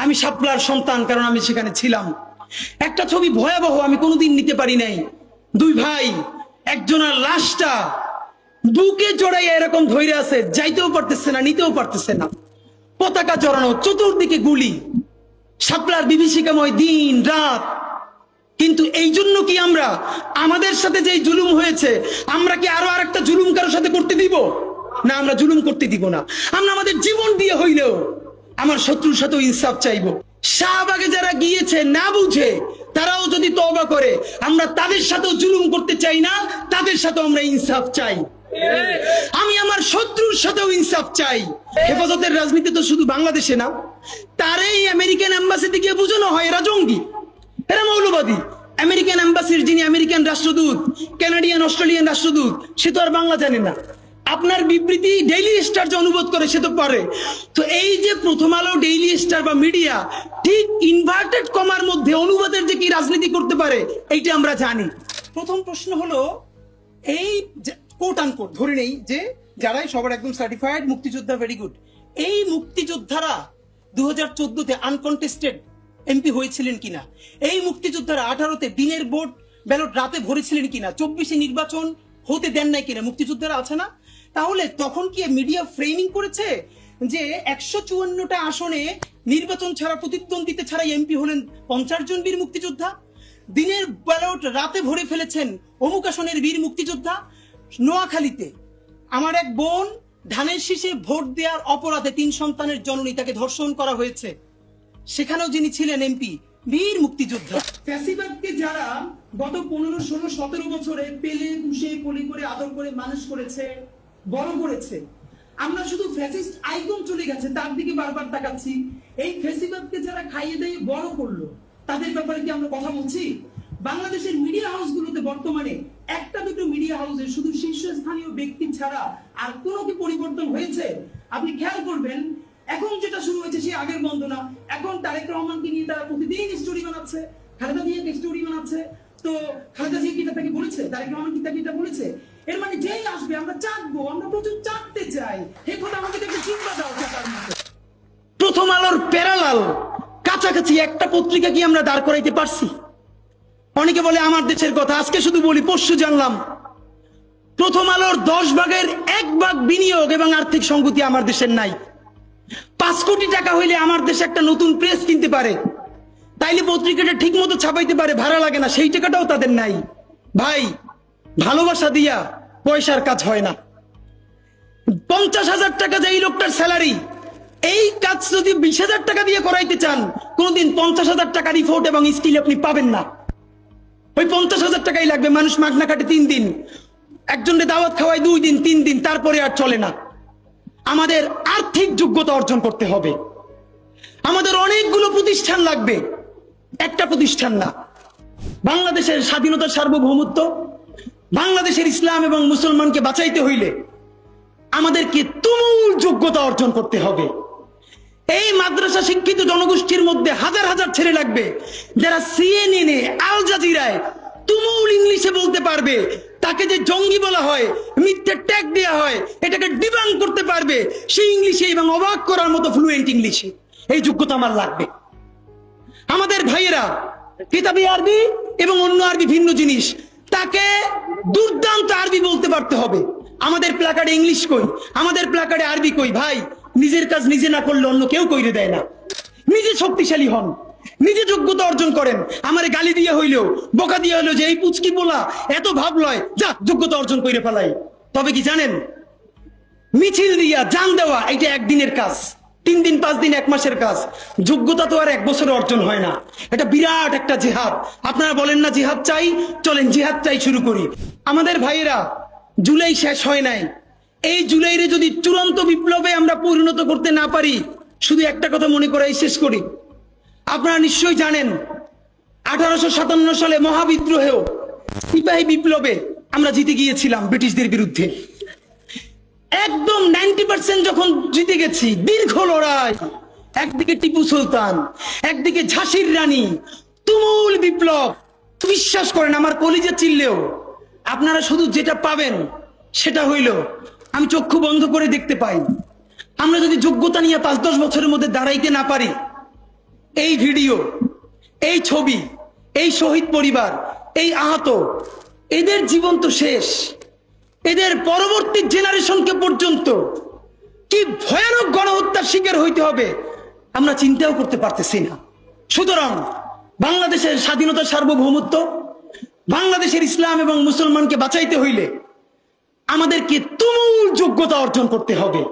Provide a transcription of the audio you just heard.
আমি শাপলার সন্তান, কারণ আমি সেখানে ছিলাম। একটা ছবি ভয়াবহ, আমি কোনোদিন নিতে পারি নাই। দুই ভাই, একজনের লাশটা বুকে জড়াইয়া এরকম ধরে আছে, যাইতেও পারতেছে না, নিতেও পারতেছে না। পতাকা জড়ানো, চতুর্দিকে গুলি, শাপলার বিভীষিকাময় দিন রাত। কিন্তু এই জন্য কি আমরা আমাদের সাথে যে জুলুম হয়েছে, আমরা কি আরো আরেকটা জুলুম কারোর সাথে করতে দিব? না, আমরা জুলুম করতে দিব না। আমরা আমাদের জীবন দিয়ে হইলেও আমার শত্রুর সাথেও ইনসাফ চাইবো। শাহবাগে যারা গিয়েছে না বুঝে, তারাও যদি তওবা করে, আমরা তাদের সাথেও জুলুম করতে চাই না, তাদের সাথেও আমরা ইনসাফ চাই। আমি আমার শত্রুর সাথেও ইনসাফ চাই। হেফাজতের রাজনীতি তো শুধু বাংলাদেশে না, তারই আমেরিকান এম্বাসিতে গিয়ে বোঝানো হয় এরা জঙ্গি, এরা মৌলবাদী। আমেরিকান এম্বাসির যিনি আমেরিকান রাষ্ট্রদূত, কানাডিয়ান অস্ট্রেলিয়ান রাষ্ট্রদূত, সে তো আর বাংলা জানে না। আপনার বিবৃতি ডেইলি স্টার যে অনুবাদ করে সে তো পারে। তো এই যে প্রথম আলো, ডেইলি স্টার বা মিডিয়া ঠিক ইনভার্টেড কমার মধ্যে অনুবাদের যে কি রাজনীতি করতে পারে, এইটা আমরা জানি। প্রথম প্রশ্ন হলো, এই কোট আনকোট ধরে নেই যে যারাই সবার একদম সার্টিফাইড মুক্তিযোদ্ধা, ভেরি গুড, এই মুক্তিযোদ্ধারা 2014-তে আনকন্টেস্টেড এমপি হয়েছিলেন কিনা, এই মুক্তিযোদ্ধারা 18-তে দিনের ভোট ব্যালট রাতে ভরেছিলেন কিনা, 24-এ নির্বাচন হতে দেন নাই কিনা, মুক্তিযোদ্ধারা আছে না? তাহলে তখন কি মিডিয়া ফ্রেমিং করেছে যে 154টা আসনে নির্বাচন ছাড়া, প্রতিদ্বন্দ্বিতা ছাড়া এমপি হলেন 50 জন বীর মুক্তিযোদ্ধা? দিনের ব্যালট রাতে ভরে ফেলেছেন অমুক আসনের বীর মুক্তিযোদ্ধা। নোয়াখালীতে আমার এক বোন ধানের শীষে ভোট দেওয়ার অপরাধে 3 সন্তানের জননী, তাকে ধর্ষণ করা হয়েছে, সেখানেও যিনি ছিলেন এমপি, বীর মুক্তিযোদ্ধা। ফ্যাসিবাদকে যারা গত 15, 16, 17 বছরে পেলে পুষে পলি করে আদর করে মানুষ করেছে, বড় করেছে, আমরা শুধু ফ্যাসিস্ট আইকন চলে গেছে তার দিকে বারবার তাকাচ্ছি। এই ফ্যাসিবাদকে যারা খাইয়ে দিয়ে বড় করলো, তাদের ব্যাপারে কি আমরা কথা বলছি? বাংলাদেশের মিডিয়া হাউসগুলোতে বর্তমানে একটা দুটো মিডিয়া হাউসে শুধু শীর্ষস্থানীয় ব্যক্তি ছাড়া আর কোনো কি পরিবর্তন হয়েছে? আপনি খেয়াল করবেন, এখন যেটা শুরু হয়েছে সে আগের বন্ধ না। এখন তারেক রহমানকে নিয়ে তারা প্রতিদিন স্টোরি বানাচ্ছে, খালেদা জিয়াকে স্টোরি বানাচ্ছে। তো খালেদা জিয়া কি তাকে বলেছে? তারেক রহমান কি তাকে এটা বলেছে? এর মানে যেই আসবে আমরা চাটবো, আমরা প্রচুর চাটতে চাই। এই কথা আমাকে একটু চিন্তা দাও। প্রথম আলোর প্যারালাল কাছাকাছি একটা পত্রিকা কি আমরা দাঁড় করাইতে পারছি? অনেকে বলে আমার দেশের কথা, আজকে শুধু বলি, পরশু জানলাম প্রথম আলোর 10 ভাগের 1 ভাগ বিনিয়োগ এবং আর্থিক সংগতি আমার দেশের নাই। 5 কোটি টাকা হইলে আমার দেশে একটা নতুন প্রেস কিনতে পারে, তাইলে পত্রিকাটা ঠিক মতো ছাপাইতে পারে, ভাড়া লাগে না, সেই টাকাটাও তাদের নাই। ভাই, ভালোবাসা দিয়া পয়সার কাজ হয় না। 50,000 টাকা যে এই লোকটার স্যালারি, এই কাজ যদি 20,000 টাকা দিয়ে করাইতে চান, কোনদিন 50,000 টাকা রিপোর্ট এবং স্কিল আপনি পাবেন না। ওই 50,000 টাকাই লাগবে। মানুষ মাগনা কাটে 3 দিন, একজনকে দাওয়াত খাওয়ায় 2 দিন 3 দিন, তারপরে আর চলে না। আমাদের আর্থিক যোগ্যতা অর্জন করতে হবে। আমাদের অনেকগুলো প্রতিষ্ঠান লাগবে, একটা প্রতিষ্ঠান না। বাংলাদেশের স্বাধীনতার সার্বভৌমত্ব, বাংলাদেশের ইসলাম এবং মুসলমানকে বাঁচাইতে হইলে আমাদেরকে তুমুল যোগ্যতা অর্জন করতে হবে। এই মাদ্রাসা শিক্ষিত জনগোষ্ঠীর মধ্যে হাজার হাজার ছেলে লাগবে যারা CNN, আল জাজিরায় তুমুল ইংলিশে বলতে পারবে। তাকে যে জঙ্গি বলা হয়, মিথ্যে ট্যাগ দেওয়া হয়, এটাকে ডিবাঙ্ক করতে পারবে সেই ইংলিশে এবং অবাক করার মতো ফ্লুয়েন্ট ইংলিশে। এই যোগ্যতা আমার লাগবে। আমাদের ভাইয়েরা কিতাবি আরবি এবং অন্য আরবি ভিন্ন জিনিস, তাকে দুর্দান্ত আরবি বলতে পারতে হবে। আমাদের প্ল্যাকার্ডে ইংলিশ কই, আমাদের প্ল্যাকার্ডে আরবি কই? ভাই, নিজের কাজ নিজে না করলে অন্য কেউ কইরে দেয় না। নিজে শক্তিশালী হন, নিজে যোগ্যতা অর্জন করেন। আমারে গালি দিয়ে হইলেও, বোকা দিয়ে হইলেও যে এই পুচকি বলা এত ভাব লয়, যা যোগ্যতা অর্জন করে ফেলাই। তবে কি জানেন, মিছিল দিয়া জান দেওয়া এটা একদিনের কাজ, 3 দিন 5 দিন 1 মাসের কাজ। যোগ্যতা তো আর 1 বছরে অর্জন হয় না। এটা বিরাট একটা জিহাদ। আপনারা বলেন না জিহাদ চাই, চলেন জিহাদ চাই শুরু করি। আমাদের ভাইয়েরা, জুলাই শেষ হয় নাই। এই জুলাইরে যদি চূড়ান্ত বিপ্লবে আমরা পরিণত করতে না পারি, শুধু একটা কথা মনে করাই শেষ করি। আপনারা নিশ্চয়ই জানেন 1857 সালে মহাবিদ্রোহেও সিপাহী বিপ্লবে আমরা জিতে গিয়েছিলাম ব্রিটিশদের বিরুদ্ধে। একদম 90% যখন জিতে গেছি, দীর্ঘ লড়াই, একদিকে টিপু সুলতান, একদিকে ঝাঁসির রানী, তুমুল বিপ্লব। বিশ্বাস করেন, আমার কলিজা চিল্লেও আপনারা শুধু যেটা পাবেন সেটা হইল আমি চক্ষু বন্ধ করে দেখতে পাই। আমরা যদি যোগ্যতা নিয়ে 5-10 বছরের মধ্যে দাঁড়াইতে না পারি, এই ভিডিও, এই ছবি, এই শহীদ পরিবার, এই আহত, এদের জীবন তো শেষ। এদের পরবর্তী জেনারেশনকে পর্যন্ত কি ভয়ানক গণহত্যার শিকার হইতে হবে আমরা চিন্তাও করতে পারতেছি না। সুতরাং বাংলাদেশের স্বাধীনতা, সার্বভৌমত্ব, বাংলাদেশের ইসলাম এবং মুসলমানকে বাঁচাইতে হইলে আমাদেরকে তুমুল যোগ্যতা অর্জন করতে হবে।